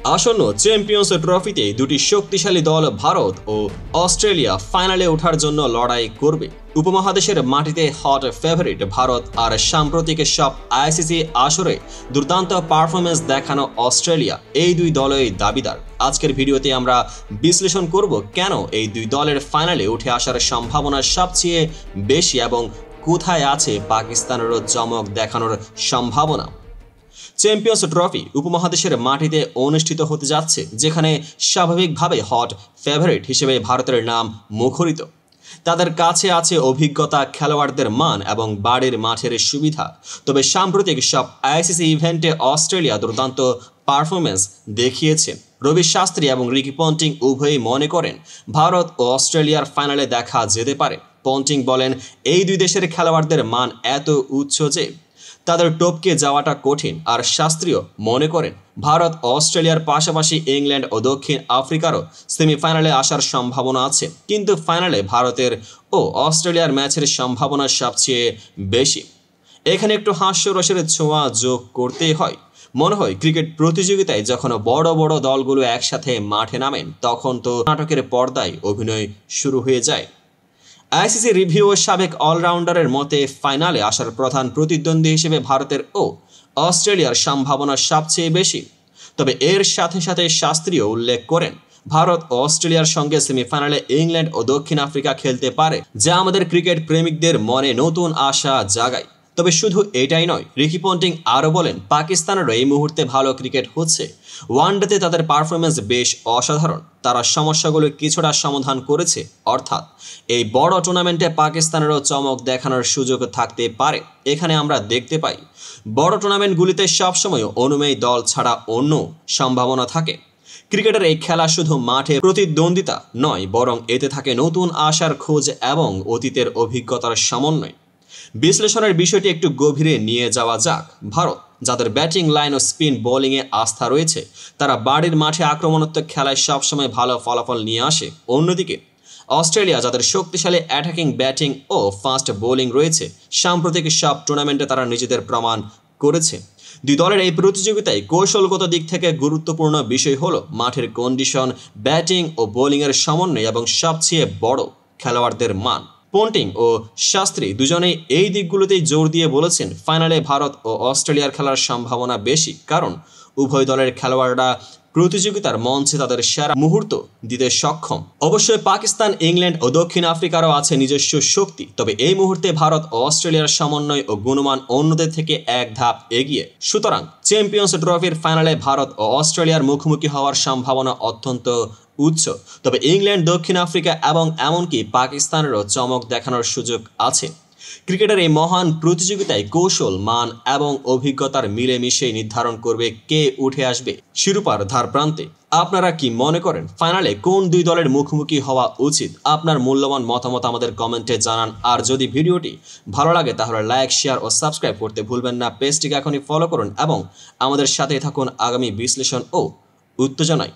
আসন্ন চ্যাম্পিয়ন্স ট্রফিতে দুটি শক্তিশালী দল ভারত ও অস্ট্রেলিয়া ফাইনালে ওঠার জন্য লড়াই করবে। উপমহাদেশের মাটিতে হট ফেভারিট ভারত আর সাম্প্রতিক সব আইসিসি আসরে দুর্দান্ত পারফরমেন্স দেখানো অস্ট্রেলিয়া, এই দুই দলই দাবিদার। আজকের ভিডিওতে আমরা বিশ্লেষণ করব কেন এই দুই দলের ফাইনালে উঠে আসার সম্ভাবনা সবচেয়ে বেশি এবং কোথায় আছে পাকিস্তানেরও চমক দেখানোর সম্ভাবনা। চ্যাম্পিয়ন্স ট্রফি উপমহাদেশের মাটিতে অনুষ্ঠিত হতে যাচ্ছে, যেখানে স্বাভাবিকভাবে হট ফেভারিট হিসেবে ভারতের নাম মুখরিত। তাদের কাছে আছে অভিজ্ঞতা, খেলোয়াড়দের মান এবং বাড়ির মাঠের সুবিধা। তবে সাম্প্রতিক সব আইসিসি ইভেন্টে অস্ট্রেলিয়া দুর্দান্ত পারফরমেন্স দেখিয়েছে। রবি শাস্ত্রী এবং রিকি পন্টিং উভয়ই মনে করেন ভারত ও অস্ট্রেলিয়ার ফাইনালে দেখা যেতে পারে। পন্টিং বলেন, এই দুই দেশের খেলোয়াড়দের মান এত উচ্চ যে তাদের টপকে যাওয়াটা কঠিন। আর শাস্ত্রীয় মনে করেন ভারত ও অস্ট্রেলিয়ার পাশাপাশি ইংল্যান্ড ও দক্ষিণ আফ্রিকারও সেমিফাইনালে আসার সম্ভাবনা আছে, কিন্তু ফাইনালে ভারতের ও অস্ট্রেলিয়ার ম্যাচের সম্ভাবনা সবচেয়ে বেশি। এখানে একটু হাস্যরসের ছোঁয়া যোগ করতেই হয়। মনে হয় ক্রিকেট প্রতিযোগিতায় যখন বড় বড় দলগুলো একসাথে মাঠে নামেন, তখন তো নাটকের পর্দায় অভিনয় শুরু হয়ে যায়। আইসিসি রিভিউ ও সাবেক অলরাউন্ডারের মতে ফাইনালে আসার প্রধান প্রতিদ্বন্দ্বী হিসেবে ভারতের ও অস্ট্রেলিয়ার সম্ভাবনা সবচেয়ে বেশি। তবে এর সাথে সাথে শাস্ত্রীয় উল্লেখ করেন ভারত ও অস্ট্রেলিয়ার সঙ্গে সেমিফাইনালে ইংল্যান্ড ও দক্ষিণ আফ্রিকা খেলতে পারে, যা আমাদের ক্রিকেট প্রেমিকদের মনে নতুন আশা জাগায়। তবে শুধু এটাই নয়, রিকি পন্টিং আরও বলেন পাকিস্তানেরও এই মুহূর্তে ভালো ক্রিকেট হচ্ছে। ওয়ানডেতে তাদের পারফরমেন্স বেশ অসাধারণ। তারা সমস্যাগুলো কিছুটা সমাধান করেছে, অর্থাৎ এই বড় টুর্নামেন্টে পাকিস্তানেরও চমক দেখানোর সুযোগ থাকতে পারে। এখানে আমরা দেখতে পাই বড় টুর্নামেন্টগুলিতে সবসময় অনুমেয় দল ছাড়া অন্য সম্ভাবনা থাকে। ক্রিকেটের এই খেলা শুধু মাঠে প্রতিদ্বন্দ্বিতা নয়, বরং এতে থাকে নতুন আশার খোঁজ এবং অতীতের অভিজ্ঞতার সমন্বয়। বিশ্লেষণের বিষয়টি একটু গভীরে নিয়ে যাওয়া যাক। ভারত, যাদের ব্যাটিং লাইন ও স্পিন বোলিংয়ে আস্থা রয়েছে, তারা বাড়ির মাঠে আক্রমণাত্মক খেলায় সবসময় ভালো ফলাফল নিয়ে আসে। অন্যদিকে অস্ট্রেলিয়া, যাদের শক্তিশালী অ্যাটাকিং ব্যাটিং ও ফাস্ট বোলিং রয়েছে, সাম্প্রতিক সব টুর্নামেন্টে তারা নিজেদের প্রমাণ করেছে। দুই দলের এই প্রতিযোগিতায় কৌশলগত দিক থেকে গুরুত্বপূর্ণ বিষয় হলো মাঠের কন্ডিশন, ব্যাটিং ও বোলিংয়ের সমন্বয় এবং সবচেয়ে বড় খেলোয়াড়দের মান। পন্টিং ও শাস্ত্রী দুজনেই এই দিকগুলোতেই জোর দিয়ে বলেছেন ফাইনালে ভারত ও অস্ট্রেলিয়ার খেলার সম্ভাবনা বেশি, কারণ উভয় দলের খেলোয়াড়রা প্রতিযোগিতার মঞ্চে তাদের সেরা মুহূর্ত দিতে সক্ষম। অবশ্যই পাকিস্তান, ইংল্যান্ড ও দক্ষিণ আফ্রিকারও আছে নিজস্ব শক্তি, তবে এই মুহূর্তে ভারত ও অস্ট্রেলিয়ার সমন্বয় ও গুণমান অন্যদের থেকে এক ধাপ এগিয়ে। সুতরাং চ্যাম্পিয়ন্স ট্রফির ফাইনালে ভারত ও অস্ট্রেলিয়ার মুখোমুখি হওয়ার সম্ভাবনা অত্যন্ত উচ্চ। তবে ইংল্যান্ড, দক্ষিণ আফ্রিকা এবং এমনকি পাকিস্তানেরও চমক দেখানোর সুযোগ আছে। ক্রিকেটের এই মহান প্রতিযোগিতায় কৌশল, মান এবং অভিজ্ঞতার মিলেমিশেই নির্ধারণ করবে কে উঠে আসবে শিরোপার ধারপ্রান্তে। আপনারা কি মনে করেন ফাইনালে কোন দুই দলের মুখোমুখি হওয়া উচিত? আপনার মূল্যবান মতামত আমাদের কমেন্টে জানান। আর যদি ভিডিওটি ভালো লাগে তাহলে লাইক, শেয়ার ও সাবস্ক্রাইব করতে ভুলবেন না। পেজটিকে এখনই ফলো করুন এবং আমাদের সাথে থাকুন আগামী বিশ্লেষণ ও উত্তেজনায়।